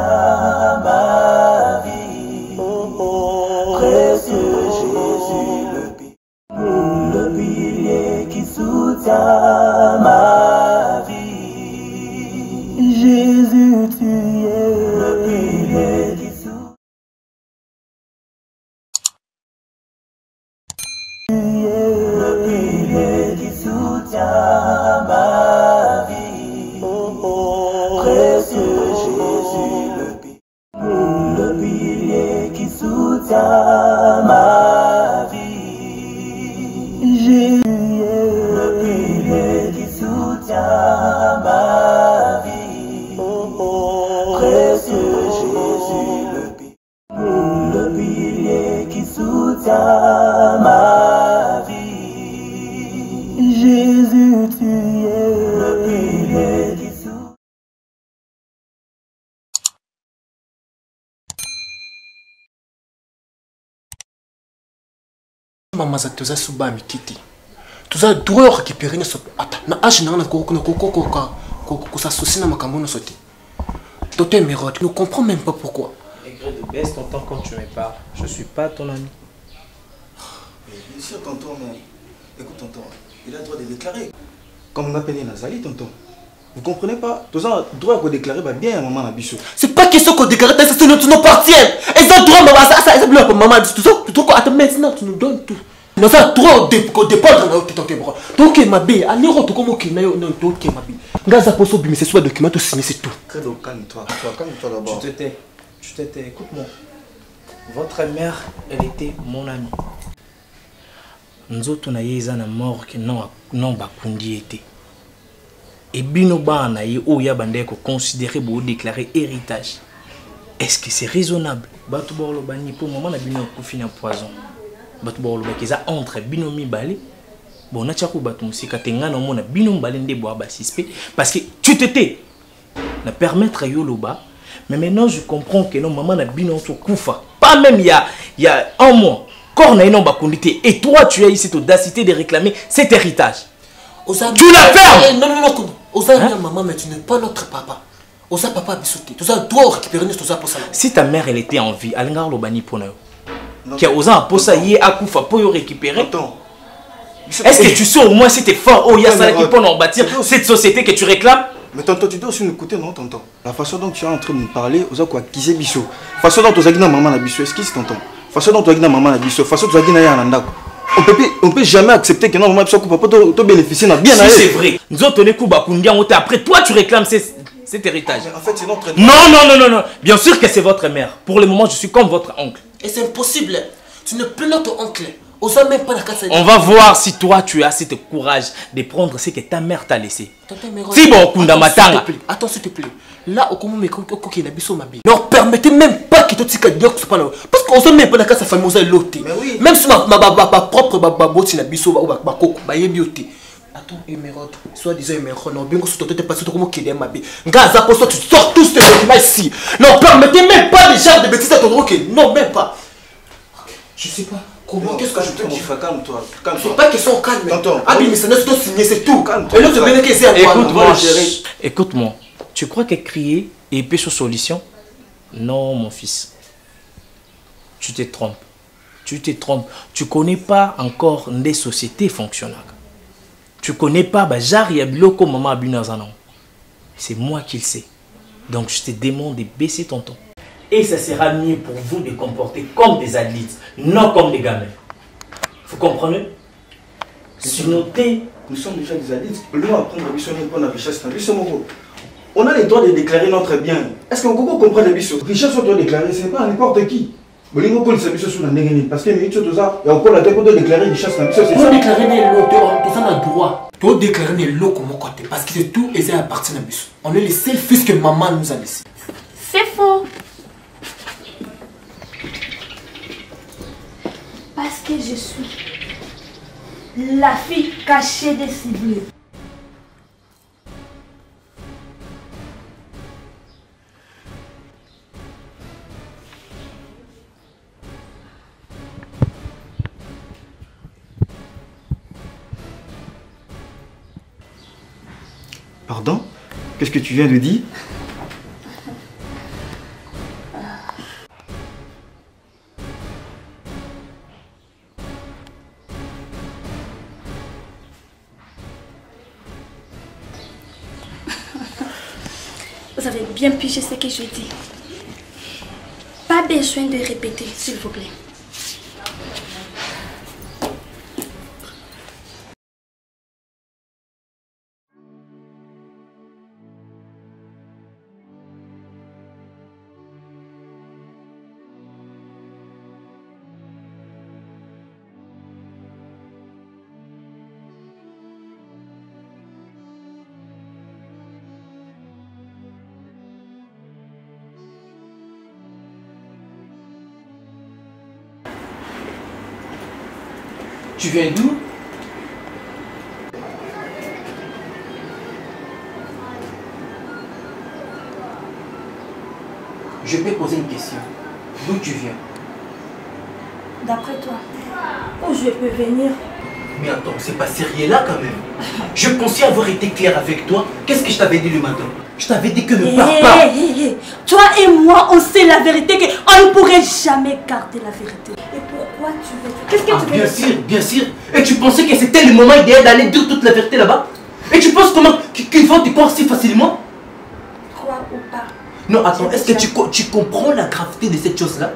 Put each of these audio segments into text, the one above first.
soutient ma vie. Précieux Jésus, le pilier qui soutient ma vie. Jésus, tu es le pilier qui soutient. Tu es le pilier qui soutient ma vie. Précieux Jésus, le pilier qui soutient ma vie. Jésus est le pilier qui soutient ma vie. Précieux Jésus, le pilier qui soutient ma vie. Jésus, tu es le pilier qui soutient. Maman, ça te a souba mikiti. Tu as droit à récupérer une sorte. Attends, na âge n'a qu'on s'associe dans ma camoufle sauté. Docteur Mérode, tu ne comprends même pas pourquoi. Malgré de baisse ton temps quand tu me parles. Je suis pas ton ami. Bien sûr, tonton, mais écoute, tonton, il a le droit de déclarer. Comme on appelle Nazali, tonton. Vous comprenez pas? Tu as le droit de déclarer bien à maman Nabiso. C'est pas question qu'on déclare, c'est notre partie. Ils ont droit, maman, ça, c'est pour maman. Tu dois attends, maintenant, tu nous donnes tout. Nous avons trop de dépendre dans notre temps. Donc, ma bille, allez, retourner comme qui n'a pas de ma bille. Gaza pour mais c'est soit document, tu signes, c'est tout. Credo, calme-toi, calme-toi d'abord. Tu t'étais, écoute-moi. Votre mère, elle était mon amie. Nous autres, on a eu un mort qui non bakundi était. Et binoba na ye oya bande ko considérer pour déclarer héritage. Est-ce que c'est raisonnable? Batu bolo bani pour moment na bino ko finir poison. Batu bolo ba keza entre binomi balé. Bon na tchako batu musika tenga na mona binom balé ndé boa ba suspect parce que tu t'étais na permettre yoloba. Mais maintenant je comprends que non maman na bino to kufa. Pas même il y a un mois. Corne non ba kondité et toi tu as eu cette audacité de réclamer cet héritage. Tu la fermes. Non, Osa maman, mais tu n'es pas notre papa. Osa papa bisouté. Tu dois récupérer notre pour ça. Si ta mère elle était en vie, elle le bani pour nous. Qui a osa pour ça y a kufa pour récupérer. Est-ce que tu sais au moins si tu es fort oh il y a ça qui pour bâtir cette société que tu réclames? Mais tonton, tu dois aussi nous écouter, non, tonton? La façon dont tu es en train de nous parler, osa quoi qui c'est biso. La façon dont tu as dit maman na biso, est-ce que c'est tonton? La façon dont tu as dit maman na biso, la façon dont tu as dit na yanda. On peut jamais accepter que non, maman peut bénéficier de bien. Si c'est vrai. Nous autres, on est après toi, tu réclames cet héritage. En fait, c'est notre Non. Bien sûr que c'est votre mère. Pour le moment, je suis comme votre oncle. Et c'est impossible. Tu n'es plus notre oncle. Osa même pas la casse. On va voir si toi, tu as ce courage de prendre ce que ta mère t'a laissé. Si bon, Kunda Matanga. Attends, s'il te plaît. Là, au comment non, permettez même pas que tu te dises que pas là. Parce qu'on sait même pas la casse à famille, on l'autre. Même si ma propre baboti na biso ou ma coco, ma yébioté. Attends, émeraude, soit disant émeraude, non, bien que tu te passes comme qui est ma vie. Gaza, pour ça, tu sors tous ces documents ici. Non, permettez même pas des gens de bêtises à ton roquet. Non, même pas. Je sais pas. Qu'est-ce que je te dis? Calme-toi. C'est pas question calme. Ah, mais c'est notre signé, c'est tout. Et l'autre, c'est écoute-moi. Tu crois que crier et épée sur solution? Non, mon fils. Tu te trompes. Tu connais pas encore des sociétés fonctionnelles. Tu connais pas Jari Abiloko Maman Abunazanon. C'est moi qui le sais. Donc je te demande de baisser ton ton. Et ça sera mieux pour vous de comporter comme des adultes, non comme des gamins. Vous comprenez? Nous sommes déjà des adultes. Nous apprendre la richesse. On a le droit de déclarer notre bien. Est-ce qu'on peut comprendre les bichos? Richesse, on doit déclarer, ce n'est pas n'importe qui. Mais il faut que les bichos soient dans parce que il y a encore la tête pour déclarer richesse. Tu dois déclarer l'eau, tu as le droit. Tu dois déclarer l'eau comme côté. Parce que tout est appartient à bichos. On est les seuls fils que maman nous a laissés. C'est faux. Parce que je suis la fille cachée des ciblés. Pardon? Qu'est-ce que tu viens de dire? Vous avez bien pigé ce que je dis. Pas besoin de répéter, s'il vous plaît. Tu viens d'où? Je peux poser une question. D'où tu viens? D'après toi, où je peux venir? Mais attends, c'est pas sérieux là quand même. Je pensais avoir été clair avec toi. Qu'est-ce que je t'avais dit le matin? Je t'avais dit que ne pars pas. Toi et moi, on sait la vérité, qu'on ne pourrait jamais garder la vérité. Et pourquoi tu veux? Qu'est-ce que tu veux? Bien sûr, bien sûr. Et tu pensais que c'était le moment idéal d'aller dire toute la vérité là-bas? Et tu penses comment qu'ils vont te croire si facilement? Croire ou pas? Non, attends, est-ce que tu comprends la gravité de cette chose-là?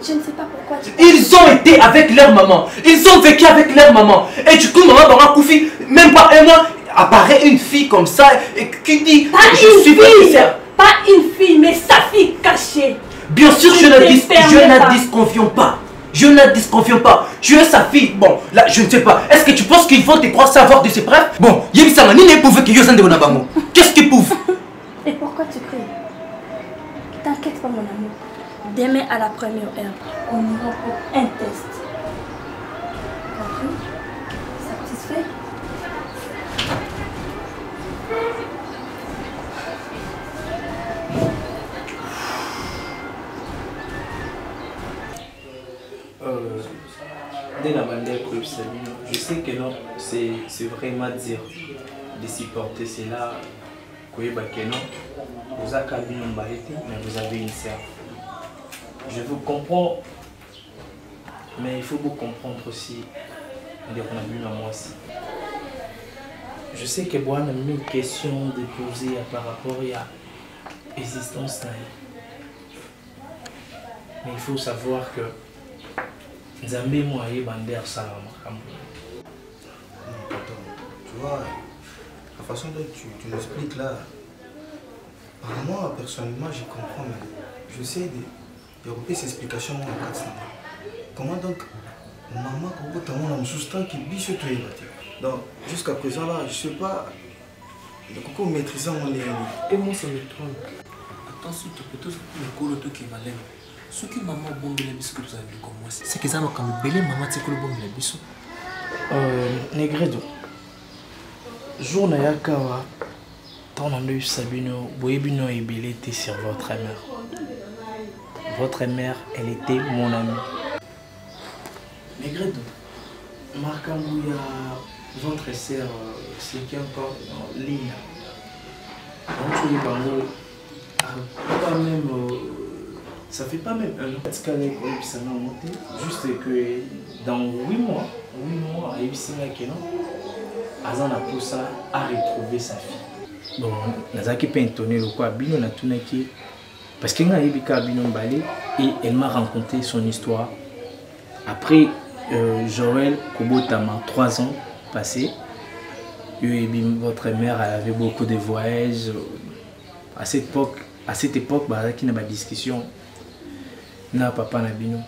Je ne sais pas pourquoi tu... Ils ont été avec leur maman. Ils ont vécu avec leur maman. Et du coup, maman dans Koufi, même pas un mois, apparaît une fille comme ça et qui dit... Pas une fille! Pas une fille, mais sa fille cachée. Bien sûr, je ne disconviens pas. Je ne disconviens pas. Tu es sa fille. Bon, là, je ne sais pas. Est-ce que tu penses qu'ils vont te croire savoir de ses preuves? Bon, Yébissama, ni ne pouvait que Yosan de Bonabango. Qu'est-ce qu'ils pouvent? Et pourquoi tu cries? T'inquiète pas, mon amour. Demain à la première heure, on ira pour un test. Compris? Satisfait? Je sais que non, c'est vraiment dire de supporter cela. Vous avez mais vous avez une sœur. Je vous comprends, mais il faut vous comprendre aussi. Moi aussi. Je sais que moi, j'ai une question de poser par rapport à l'existence. Mais il faut savoir que Nzambe moi et Bander Salam. Tu vois, la façon dont tu l'expliques là, par moi personnellement je comprends, mais je sais de repérer ces explications en cas de comment donc maman comment on sous-temps qui biche tout est donc jusqu'à présent là je sais pas le coco maîtrisant mon lien. Et moi ça me trompe. Attends s'il te plaît, tout le coloto qui m'a l'air. Ce que maman bombe la bisou que vous avez comme moi, c'est que ça m'a comme belé maman c'est que le bombe la bisou. Negredo. Jour na yakawa. Tant on a eu Sabino, Boébino et Bélé était sur votre mère. Votre mère, elle était mon amie. Negredo. Marcambouya, votre sœur, c'est qui encore Lina. Donc tu es bango. Pas même. Ça fait pas même un an. Juste que dans 8 mois, Azan a poussé ça à retrouver sa fille. Bon, Nazaki peut étonner le quoi, Bino n'a tout naqué. Parce qu'elle a Ebika Bino Balé et elle m'a raconté son histoire. Après, Joël Kobotama, 3 ans passés, votre mère elle avait beaucoup de voyages. À cette époque, il y a une discussion. Na papa na bino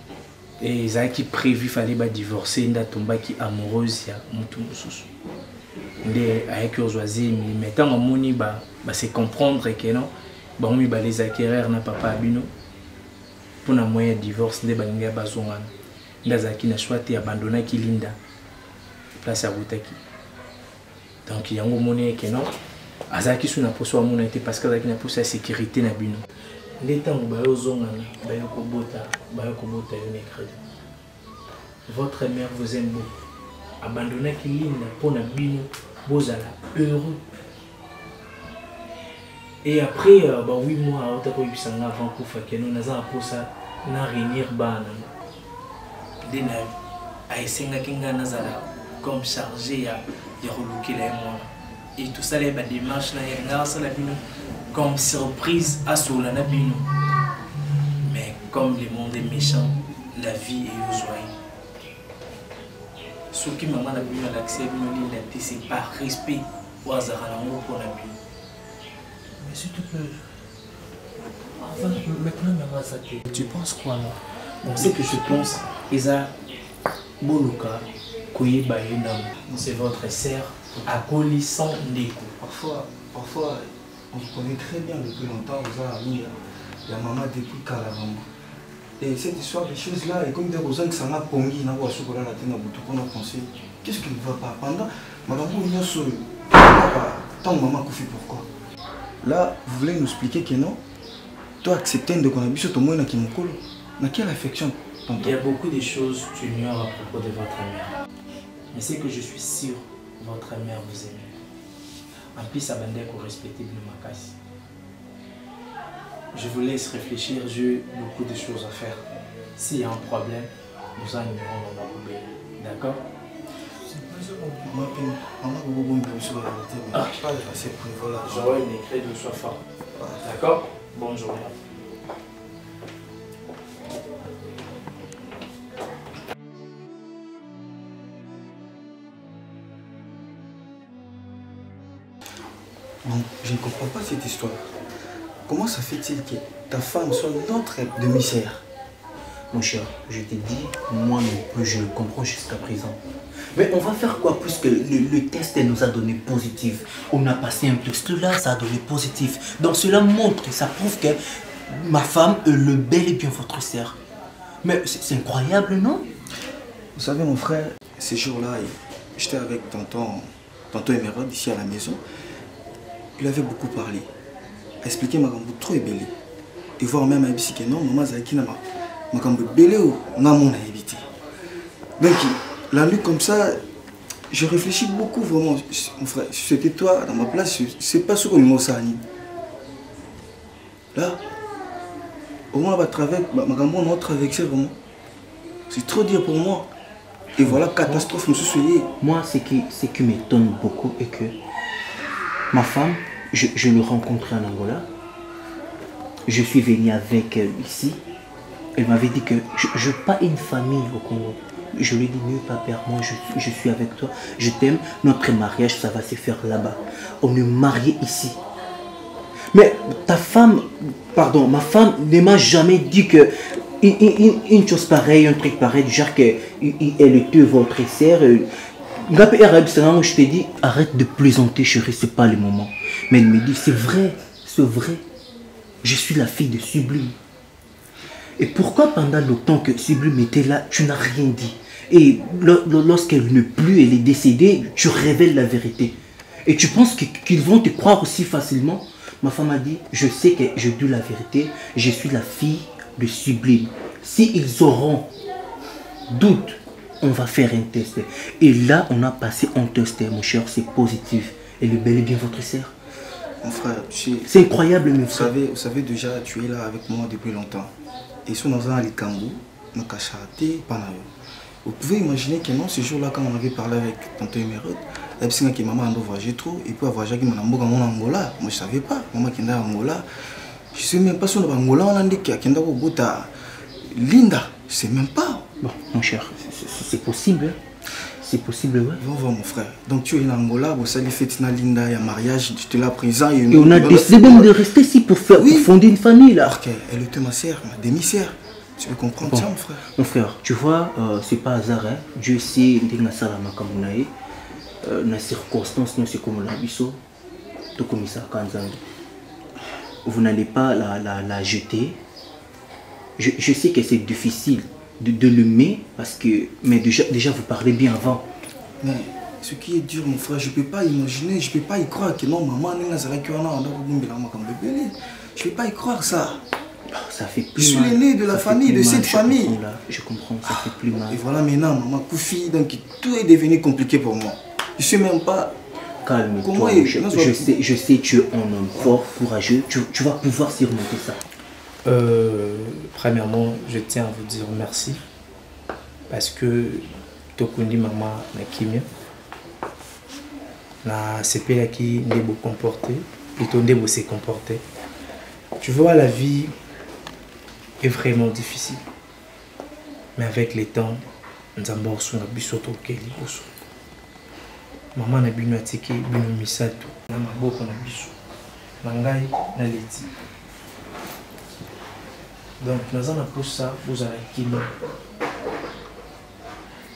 et ils qui prévu fallait divorcer nda tomba qui amoureuse ya mutu mususu ndé avec urgeoisie mais tant moni ba c'est comprendre que non ba mi ba les acquérir na papa bino pour na moyen divorce ndé balinga bazongana ndazaki na choix te abandonner ki linda place à Butaki donc yango moni que non azaki sous na poso amona été parce que azaki na poso sécurité na bino. Votre mère vous aime beaucoup. Abandonnez qu'il pour la bino, vous allez heureux. Et après 8 mois, avant pour faire nous avons pour ça, na réunir ban. Dena a essayé kinga nazala comme chargé à relooker les mois. Et tout ça les démarches là, il y a ça la bino. comme surprise à Solana Bino. Mais comme le monde est méchant, la vie est aux joyeux. Ce qui maman a vu à l'accès, c'est par respect au hasard à l'amour pour la vie. Mais s'il te plaît. Enfin, maintenant, maman, ça te... Tu penses quoi, là? Bon, ce que je pense, Isa Boluka, c'est votre sœur à Colisson Ndeko. Parfois, on se connaît très bien depuis longtemps, vous avez mis la maman depuis Kalavama. Et cette histoire des choses là, et comme des gens qui s'en ont pongi, n'a pas chocolat la tête, on a pensé, qu'est-ce qui ne va pas? Pendant, madame, vous avez tant maman Koufi, pourquoi? Là, vous voulez nous expliquer que non? Toi, accepter de qu'on a vu sur ton moyen qui me colle. Dans quelle affection? Il y a beaucoup de choses que tu ignores à propos de votre mère. Mais c'est que je suis sûr que votre mère vous aime. En plus, ça va être respectable ma casse. Je vous laisse réfléchir, j'ai beaucoup de choses à faire. S'il y a un problème, nous en irons dans la poubelle. D'accord? J'aurai une écrit de sois fort. D'accord? Bonne journée. Bon, je ne comprends pas cette histoire. Comment ça fait-il que ta femme soit notre demi-sœur? Mon cher, je t'ai dit, moi non plus, je le comprends jusqu'à présent. Mais on va faire quoi puisque le test nous a donné positif? On a passé un test là, ça a donné positif. Donc cela montre, ça prouve que ma femme est le bel et bien votre sœur. Mais c'est incroyable, non? Vous savez, mon frère, ces jours-là, j'étais avec tonton Emerald ici à la maison. Il avait beaucoup parlé. Expliquer ma gambo trop ébélé. Et voir même à que non, maman Zaki n'a ma gambo belé ou n'a mon évité. Donc, la nuit comme ça, je réfléchis beaucoup vraiment. Mon frère, si c'était toi dans ma place, c'est pas ce qu'on m'a dit. Là, au moins, ma gambo n'a pas traversé vraiment. C'est trop dire pour moi. Et voilà, catastrophe, monsieur Soyer. Moi, ce qui m'étonne beaucoup est que ma femme, je l'ai rencontrée en Angola. Je suis venu avec elle ici. Elle m'avait dit que je n'ai pas une famille au Congo. Je lui ai dit, non, pas père, moi je suis avec toi. Je t'aime, notre mariage, ça va se faire là-bas. On est mariés ici. Mais ta femme, pardon, ma femme ne m'a jamais dit que une chose pareille, un truc pareil, du genre qu'elle était votre sœur. Je t'ai dit, arrête de plaisanter, chérie, c'est pas le moment. Mais elle me dit, c'est vrai, c'est vrai. Je suis la fille de Sublime. Et pourquoi pendant le temps que Sublime était là, tu n'as rien dit? Et lorsqu'elle n'est plus, elle est décédée, tu révèles la vérité. Et tu penses qu'ils vont te croire aussi facilement? Ma femme a dit, je sais que je dis la vérité, je suis la fille de Sublime. S'ils auront doute, on va faire un test. Et là, on a passé un test, mon cher, c'est positif. Elle est bel et bien votre sœur. Mon frère, c'est incroyable, mais vous savez déjà, tu es là avec moi depuis longtemps. Et si on a un Alikambu, on a cachaté, vous pouvez imaginer que non, ce jour-là, quand on avait parlé avec tonton Emerald, elle a dit que maman a voyagé trop, et puis elle a voyagé avec en Angola. Moi, je ne savais pas. Maman qui est en Angola. Je ne sais même pas si on est en Angola, on a dit qu'il y a Linda. Je ne sais même pas. Bon, mon cher, c'est possible. C'est possible, ouais. Va voir, mon frère. Donc, tu es en Angola, vous allez faire Linda, il y a un mariage, tu es là présent. Et on a décidé même de rester ici pour fonder une famille, là. Ok, elle était ma sœur, ma demi-sœur. Tu veux comprendre ça, mon frère? Mon frère, tu vois, c'est pas hasard, hein. Dieu sait, dans les circonstances, c'est comme la biso, tout comme ça, vous n'allez pas la jeter. Je sais que c'est difficile de l'aimer parce que, mais déjà vous parlez bien avant. Mais ce qui est dur, mon frère, je ne peux pas imaginer, je ne peux pas y croire que non, maman, je ne peux pas y croire ça. Ça fait plus je suis mal. l'aîné de la famille, de cette famille. Je comprends, ça fait plus mal. Et voilà maintenant, maman Koufi, donc tout est devenu compliqué pour moi. Je ne sais même pas. Calme-toi, je sais, tu es un homme fort, courageux, tu vas pouvoir surmonter ça. Premièrement, je tiens à vous dire merci parce que Tokundi maman na kimia na CP qui n'est pas comporté Litondebo s'est comporté. Tu vois, la vie est vraiment difficile. Mais avec les temps, nous avons besoin de bisoto keli oso. Maman na bino atiki bino misato na maboko na biso. Na ngai na leti. Donc nous avons pour ça vous allez kilo.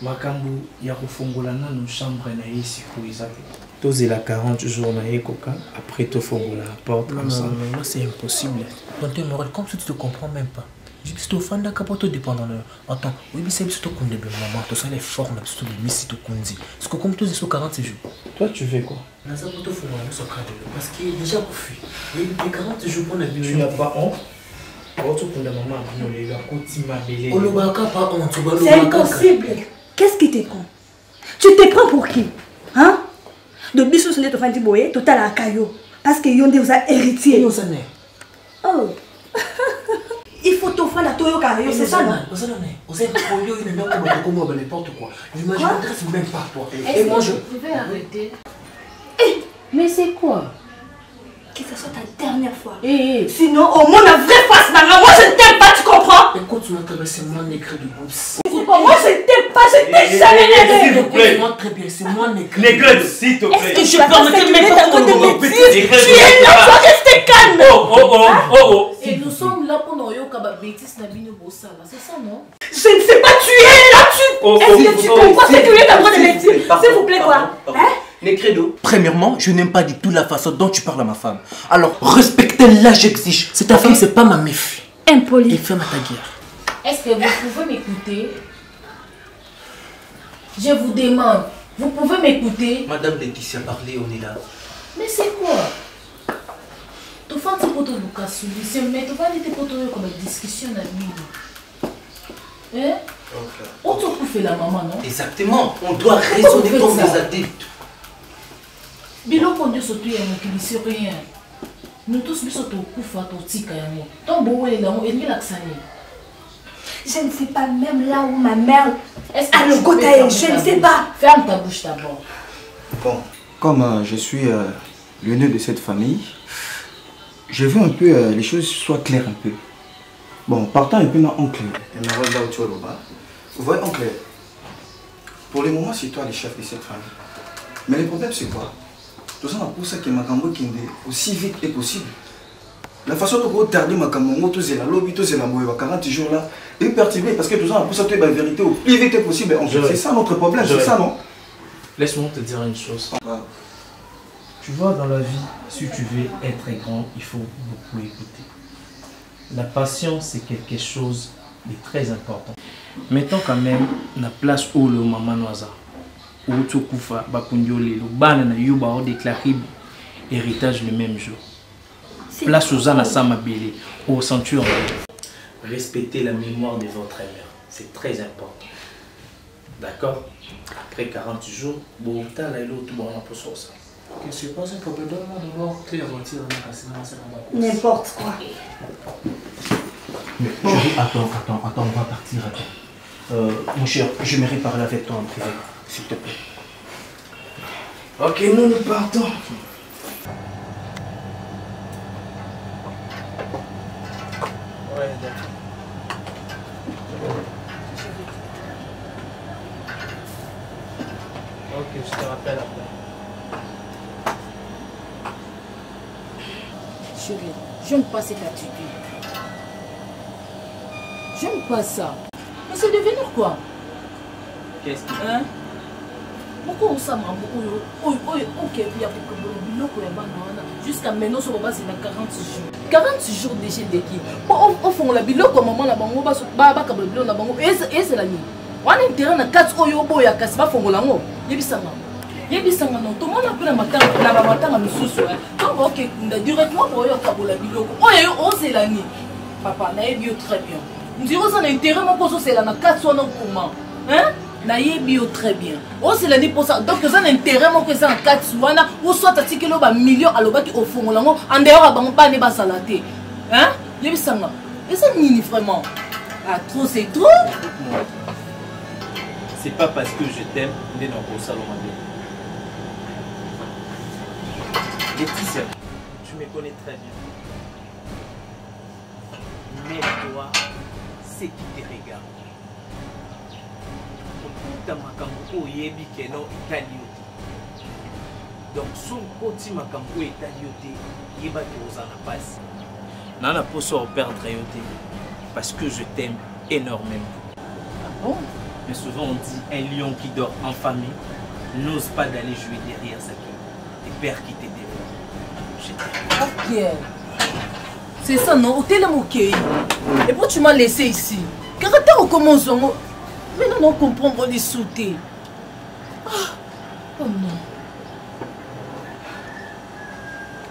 Makambu ya kufungola na no chambre na yesi ko izaki. Tozela 40 jours na yekoka après to fongola la porte comme ça. Non, là c'est impossible. Donc tu moral comme si tu te comprends même pas. Je dis au fan d'accord tout dépendant de attends, oui mais c'est juste au compte de maman, tout ça les formes absolument mais si tu comptes. Parce que comme tu dis sur 46 jours. Toi tu fais quoi? Là ça pour te fongola sur cadre parce qu'il est déjà pour fuir. Et 40 jours pour la vie. Tu n'as pas honte? C'est impossible. Qu'est-ce qui te prend? Tu te prends pour qui? Hein? De bisous sur les enfants du boyer, total à caillou. Parce que Yonde vous a héritier. Oh. Il faut t'offrir la Toyo Caillou, c'est ça non? Vous êtes polio, il ne pas comment n'importe quoi. Je ne m'intéresse même pas toi. Et moi je vais arrêter. Mais c'est quoi? Que ce soit ta dernière fois. Sinon, au moins la vraie face, maman, moi je ne t'aime pas, tu comprends? Écoute-moi, c'est moi nègre de bourse. C'est pas moi, je ne t'aime pas, je t'ai jamais aimé. S'il vous plaît. Moi très bien, c'est moi nègre. Nègre, s'il te plaît. Est-ce que je permettais même pas qu'on me dise? Tu es là, toi, restez calme. Oh. Et nous sommes là pour nous yoka ba bêtise na bino bosala, c'est ça non? Je ne sais pas, tu es là, tu... Est-ce que tu comprends ce que tu es en train de me dire? S'il vous plaît, quoi? Hein? Negredo, premièrement, je n'aime pas du tout la façon dont tu parles à ma femme. Alors, respectez-la, j'exige. C'est ta femme, c'est pas ma meuf. Impoli. Et ferme ta guerre. Est-ce que vous pouvez m'écouter? Je vous demande, vous pouvez m'écouter? Madame Laetitia, parlez, on est là. Mais c'est quoi? Tu fais un petit peu de solution, mais tu vas aller pour comme une discussion à hein? On te fait la maman, non? Exactement, on doit raisonner comme des adultes. Bilo kondio soto ya mokili sur rien. Nous tous biso to kufa to tika yango. Ton bo wele lango et ni laksani. Je ne sais pas même là où ma mère est-ce a le côté, je ne sais pas. Ferme ta bouche d'abord. Bon, comme je suis l'aîné de cette famille, je veux un peu les choses soient claires un peu. Bon, partant un peu dans oncle. Vous voyez oncle, pour le moment c'est toi le chef de cette famille. Mais le problème c'est quoi? Tout ça pour ça que Makambo qui est aussi vite que possible. La façon dont vous tardez Makambo, tout c'est la lobby, tout c'est la mouille, 40 jours là, est perturbé parce que tout ça pour ça que la vérité au plus vite que possible. C'est ça notre problème, c'est ça non? Laisse-moi te dire une chose. Tu vois, dans la vie, si tu veux être grand, il faut beaucoup écouter. La patience, c'est quelque chose de très important. Mettons quand même la place où le maman noisa. Où tu koufa, bakundiole, le ban na yuba ont déclaré héritage le même jour. Place aux ânes à Samabili, au sanctuaire. Respectez la mémoire de votre mère. C'est très important. D'accord? Après 40 jours, bon, tu as l'autre bon pour ça. Que c'est pas un problème d'abord très aventure dans n'importe quoi. Mais attends, on va partir. Mon cher, j'aimerais parler avec toi en privé, s'il te plaît. Ok, nous partons. Ouais, d'accord. Ok, je te rappelle après. Chérie, j'aime pas cette attitude. J'aime pas ça. Mais c'est devenir quoi? Qu'est-ce que hein? Pourquoi on s'en va jusqu'à maintenant, on va 40 jours. 40 jours déjà d'équipe. Au fond, la bilo comme maman la bango, et c'est la nuit. On a intérêt à 4 oyobo ya kasi ba fongolango. Yebisanga. Yebisanga non, tout le monde a pris la matin à misusu. Donc OK, directement pour yo kabola bilo. Oyo on c'est la nuit. Papa, na bio très bien. Nous dirons ça intérêt mon poso c'est là na 4 sono comment. Hein? Na bio très bien. Oh c'est l'année pour ça. Donc ça intérêt mon que ça en 4 soana ou soit ta tikelo ba million aloba ki au fongolango en dehors à bango pas ne ba salate. Hein? Yebisanga. Et ça nini vraiment. Ah trop c'est trop. c'est pas parce que je t'aime qu'on est dans le salon. Laetitia, tu connais très bien. Mets-toi ce qui te regarde. Donc, si on Nana pour perdre parce que je t'aime énormément. Ah bon? Mais souvent on dit un lion qui dort en famille n'ose pas d'aller jouer derrière sa queue. Et père qui te dévore. Je t'aime. Ok. C'est ça, non? T'es là, ok. Et pourquoi tu m'as laissé ici? Caractère recommence. Maintenant, on comprend pour les sauter. Ah. Oh non.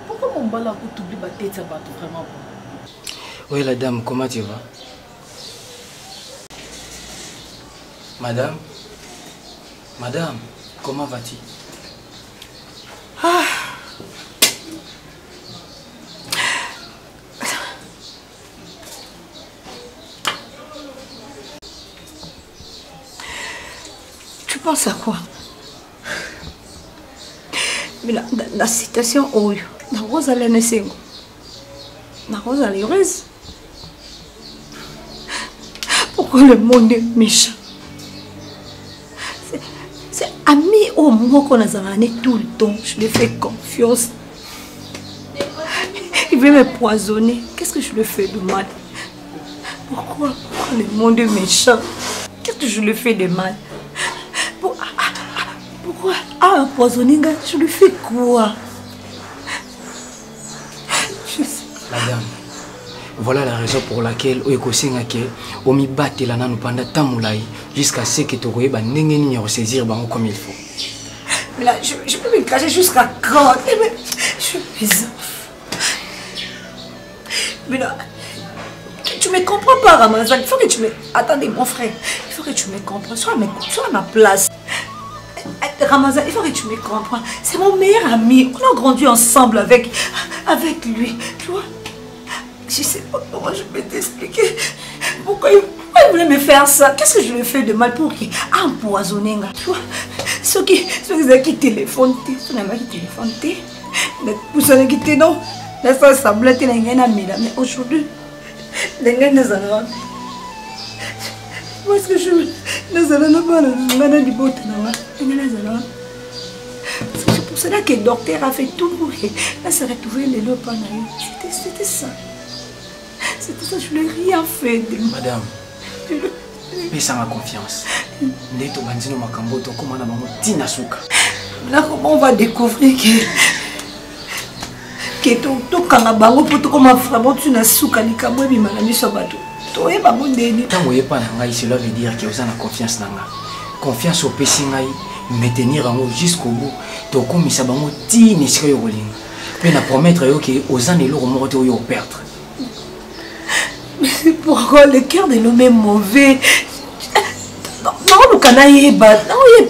Pourquoi mon bal a t'oublie ma tête, ça va vraiment pas? Oui, la dame, comment tu vas? Madame? Madame, comment vas-tu? Ah. Tu penses à quoi? Mais la situation où la rose elle est naissée, la rose elle est heureuse. Pourquoi le monde est méchant? C'est ami au moins qu'on a zamané tout le temps. Je lui fais confiance. Il veut me poisonner. Qu'est-ce que je lui fais de mal? Pourquoi le monde est méchant? Qu'est-ce que je lui fais de mal? Pourquoi empoisonner? Je lui fais quoi? Madame, voilà la raison pour laquelle on m'a battu là pendant tant moulay jusqu'à ce que tu aies saisir comme il faut. Mais là, je peux me cacher jusqu'à quand? Je suis bizarre. Mais là, tu me comprends pas, Ramazan. Il faut que tu me... Attendez, mon frère. Il faut que tu me comprennes. Sois à ma place. Ramazan, il faut que tu me comprennes. C'est mon meilleur ami. On a grandi ensemble avec lui. Tu vois? Je sais pas comment je peux t'expliquer. Pourquoi il voulait me faire ça? Qu'est-ce que je lui fais de mal pour qu'il empoisonne? Tu vois? Ceux qui téléphonent, ceux qui téléphonent, pour ceux qui non, ça semble être un ami. Mais aujourd'hui, les gens ne savent pas. Parce que je ne sais pas. C'est pour cela que le docteur a fait tout pour qu'elle se retrouve les lopes. C'était ça. C'était ça, je n'ai rien fait. Madame, mais ça m'a confiance. Là, comment on va découvrir que tout Kanabango pour tout comme vraiment tu n'as souka ni kabwe bimanami sobato. Toi et babou deni. Tant que pas nanga, cela veut dire que vous avez confiance nanga. Confiance au pessingai, me tenir en haut jusqu'au bout. To comme ça bango ti ni sikoyo rolinga. Mais na promettre que aux années lourds morto yo perdre. Mais pourquoi le cœur de l'homme est mauvais? Non, nous canayeba.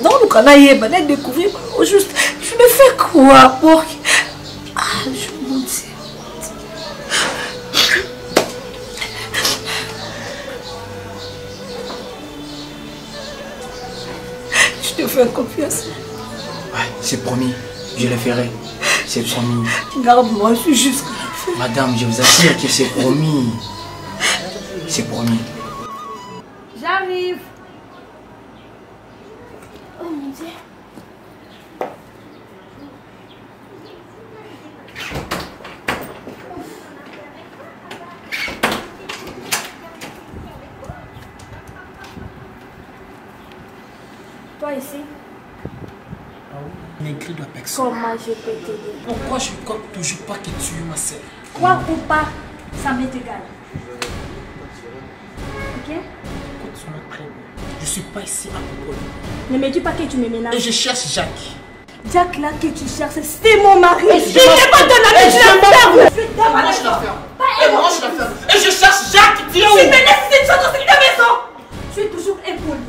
Non, nous canayeba. N'est découvrir au juste. Je me fais quoi pour... Ah, je me dis. Je te fais confiance. Ouais, c'est promis. Je le ferai. C'est promis. Garde-moi, je suis juste... Madame, je vous assure que c'est promis. C'est promis. J'arrive. Oh mon Dieu. Toi ici? N'écris de personne. Comment je peux t'aider? Pourquoi je ne compte toujours pas que tu es ma sœur? Quoi ou pas, ça m'est égal. Ok? Écoute-moi très bien. Je ne suis pas ici à propos. Ne me dis pas que tu me ménages. Et je cherche Jacques. Jacques là que tu cherches, c'est mon mari. Il n'est pas ton ami, je la ferme. Et moi je la ferme. Et moi je la ferme. Et je cherche Jacques, tu es où? Tu me laisses une chose dans ta maison. Tu es toujours impoli.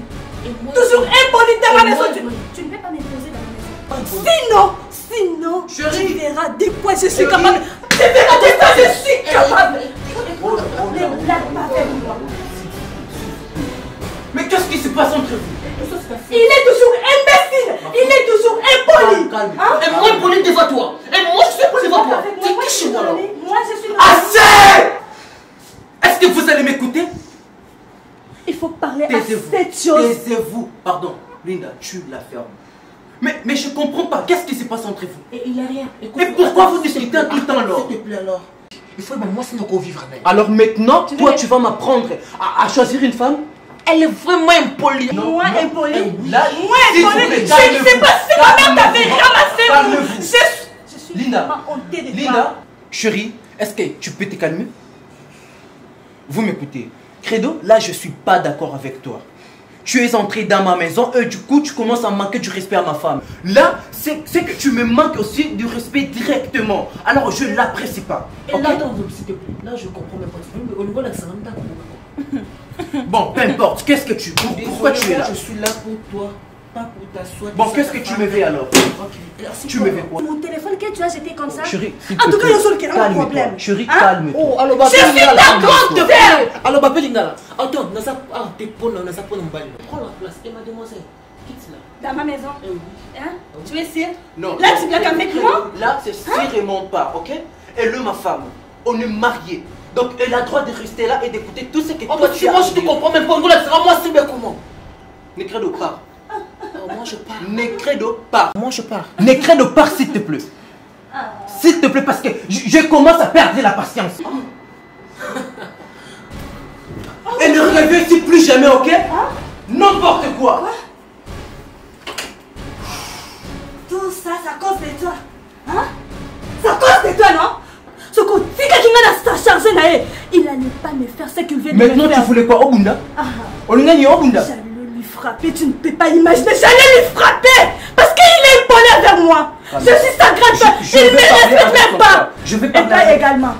Toujours impoli dans ma maison. Tu ne peux pas m'imposer dans ma maison. Sinon, tu verras de quoi je suis capable. Tu verras de quoi je suis capable. Ne blague pas avec moi. Mais qu'est-ce qui se passe entre vous? Il est toujours imbécile. Il est toujours impoli. Calme. Et moi impoli devant toi. Et moi je c'est pas toi. C'est chez moi là. Moi, je suis... Assez! Est-ce que vous allez m'écouter? Il faut parler à cette chose. Taisez-vous. Pardon, Linda, tu la fermes. Mais je comprends pas. Qu'est-ce qui se passe entre vous? Et il n'y a rien. Et pourquoi vous discutez tout le temps alors? S'il te plaît alors. Il faut moi c'est nous vivre avec. Alors maintenant, toi tu vas m'apprendre à choisir une femme? Elle est vraiment impolie. Moi, impolie. Là, Moi, s'il vous impolie. plaît, Je ne sais pas si ma mère t'avait ramassé. Calmez-vous. Je suis Linda, vraiment hontée de toi. Linda, chérie, est-ce que tu peux te calmer? Vous m'écoutez. Credo, là je suis pas d'accord avec toi. Tu es entré dans ma maison et du coup tu commences à manquer du respect à ma femme. Là, c'est que tu me manques aussi du respect directement. Alors je l'apprécie pas. Et Ok? là, attends, s'il te plaît. Là, je comprends même pas. Mais au niveau de la salle, Bon, peu importe. Qu'est-ce que tu... Pourquoi tu es là? Je suis là pour toi. Pas pour ta soie. Bon, qu'est-ce que tu me veux alors? Tu me veux quoi? Mon téléphone que tu as jeté comme ça. Chérie, s'il En te tout cas, plaît, il y a qui a un calme-toi. problème. Chérie, Hein? calme-toi. Oh, alors, Je suis d'accord de faire. Alors, Bapé Lingala. Attends, t'es pour nous, pas nous balle. Prends la place. Et mademoiselle, quitte là. Dans ma maison. Hein? Tu es sûr? Non. Là, tu blagues avec moi? Là, c'est sérieusement pas, ok? Elle est ma femme. On est mariés. Donc, elle a le droit de rester là et d'écouter tout ce que toi tu as. Moi, je te comprends même pas. Moi, c'est bien comment? Necredo, pars. Moi, je pars. Necredo, pars. Moi, je pars. Necredo, pars, s'il te plaît. S'il te plaît, parce que je commence à perdre la patience. Et ne reviens ici plus jamais, ok? N'importe quoi. Tout ça, c'est à cause de toi. Hein? C'est à cause de toi, non? Ce qu'on dit qu'il m'a chargé, il n'allait pas me faire ce qu'il vient de me faire. Maintenant, tu voulais quoi, Obunda? On gagne Obunda. J'allais lui frapper, tu ne peux pas imaginer. J'allais lui frapper parce qu'il est impoli vers moi. Je suis sa grande. Il ne me respecte même pas. Je vais Et parler toi avec... également.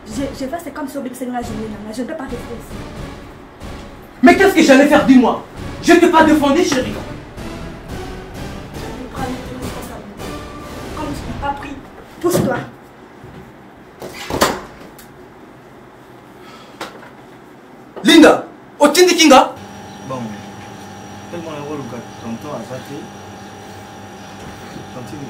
Je vais, c'est comme si on c'est la journée. Je ne peux pas rester ici. Mais qu'est-ce que j'allais faire, dis-moi? Je ne t'ai pas défendu, chérie. Je vais prendre tes responsabilités. Comme tu n'as pas pris, pousse-toi. Linda, Otindi Kinga. Bon, tellement heureux le gars, tonton a zaté. Tantine,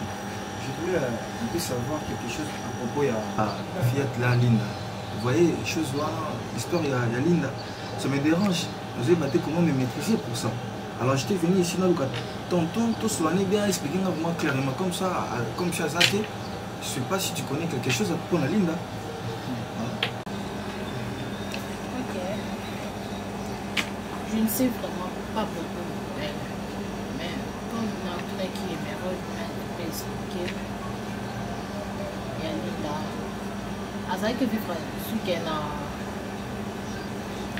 je voulais un peu savoir quelque chose à propos de la fillette là, Linda. Vous voyez, les choses là, l'histoire, il y a Linda. Ça me dérange. Vous avez battu comment me maîtriser pour ça. Alors j'étais venu ici dans le cas. Tonton, tout cela n'est bien expliqué vraiment clairement comme ça, comme ça zaté. Je ne sais pas si tu connais quelque chose à propos de Linda. Je ne sais vraiment pas beaucoup d'elle. Mais comme on a qui est merveilleux, on peut expliquer. Il y a Linda. Azai que vivre sous qu'elle a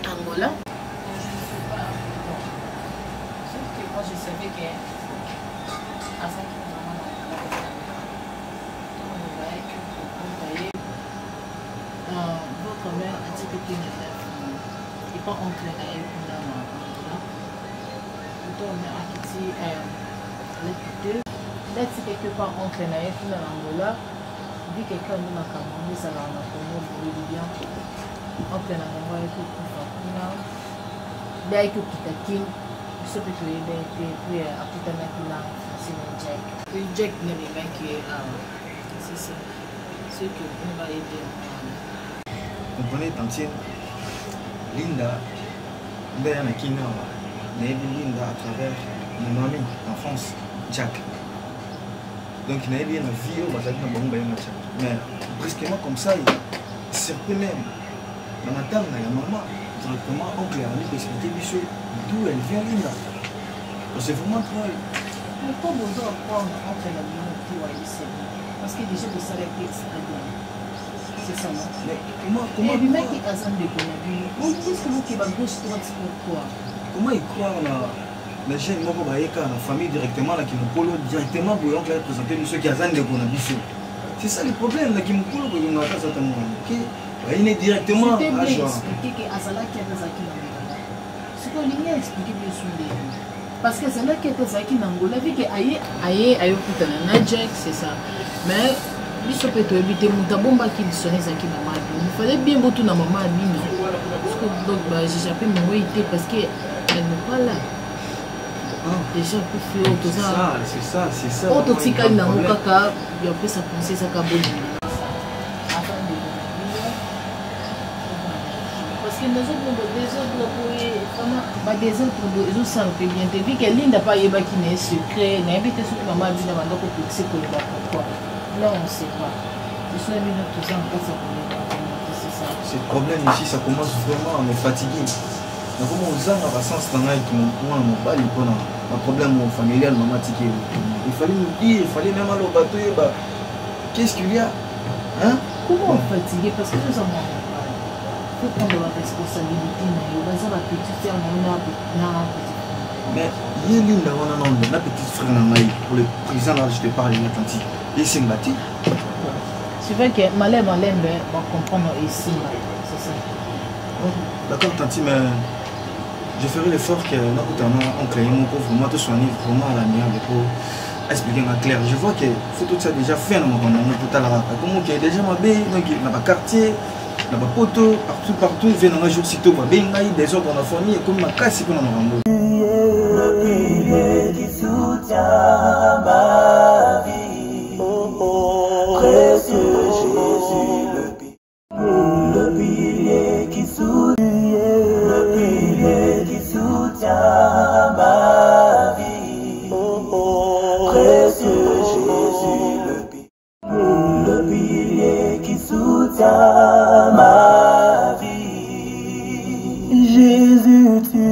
Angola. Sauf que moi je savais que Azai qui est vraiment on voyait que vous voyez votre mère a dit que tu n'es pas oncle à elle. Là, c'est quelque part entre Naïf et l'Angola. Vu que quelqu'un de ma caméra, ça va en Congo, Bolivien. Entre l'Angola et tout, là, il y a Kitakin. Ce que tu es, puis à Kutanakila, c'est le Jack. Le Jack n'est pas qui est. C'est ça. Ce que on va aider. Vous comprenez, tantine, Linda, derrière la Kina, Linda à travers mon ami en France, Jack. Donc il n'avait bien la vie au Bazali dans le Jack. Mais brusquement comme ça, il surprit même. Dans ma table, il y a maman, directement, oncle a mis expliquer d'où elle vient, Linda. C'est vraiment trop. Mais pas besoin de prendre entre la minute et ici. Parce que déjà, vous savez que c'est très bien. C'est ça, non? Mais comment et le mec qui a ça de connaître, on dit que vous qui va gauche droite pourquoi? Comment il croit les jeunes moko bayeka la famille directement là qui nous polo directement pour oncle présenter ceux qui azan de konabiso. C'est ça le problème là qui nous polo pour nous attendre certainement. OK? Il est directement à joie. Expliquer que Azala qui est Zaki Nangola. Ce qu'on lui a expliqué bien sûr parce que Azala qui est Zaki Nangola vu que aye kutana na Jack c'est ça. Mais biso peut éviter mutabomba qui sonne Zaki maman. Il fallait bien botu na maman Abino. Parce que donc j'ai appelé mon été parce que elle n'est pas là. déjà kufi oyo toza c'est ça oyo totikali nango kaka yapesa conseil ezaka bonima parce que nazomona désordre boye vraiment badésordre boye ezosala mpe bien te vi ke linda mpe ayebaki na ye secret nayebi te soki mama abi na bandako pekise koyeba pourquoi là on sait pas biso ya bino toza na kati ya koyeba c'est ça. Ce problème ici, ça commence vraiment à me fatiguer. Donc, comment on a la sens dans un problème familial, maman ticket. Il fallait nous dire, il fallait même aller au bateau. Qu'est-ce qu'il y a? Hein? Comment on est fatigué? Parce que nous avons il faut prendre la responsabilité. Mais il y a une petite frère pour le président, là, je te parle, il est attentif. Il s'est battu. C'est vrai que Malem va comprendre ici, c'est ça. D'accord, Tanti, mais je ferai l'effort que notre oncle et mon pauvre, moi, tout soigner vraiment à l'amiable pour expliquer ma claire. Je vois que faut tout ça déjà fait dans mon tout à l'heure. Comme on est déjà ma baie, donc il n'a pas quartier, il n'a pas poteau, partout, il vient dans un jour si tôt, il y a des ordres dans la famille, comme ma casse, il peut dans mon rambo. Précieux Jésus, le pilier qui soutient ma vie. Précieux Jésus, le pilier qui soutient ma vie. Jésus, tu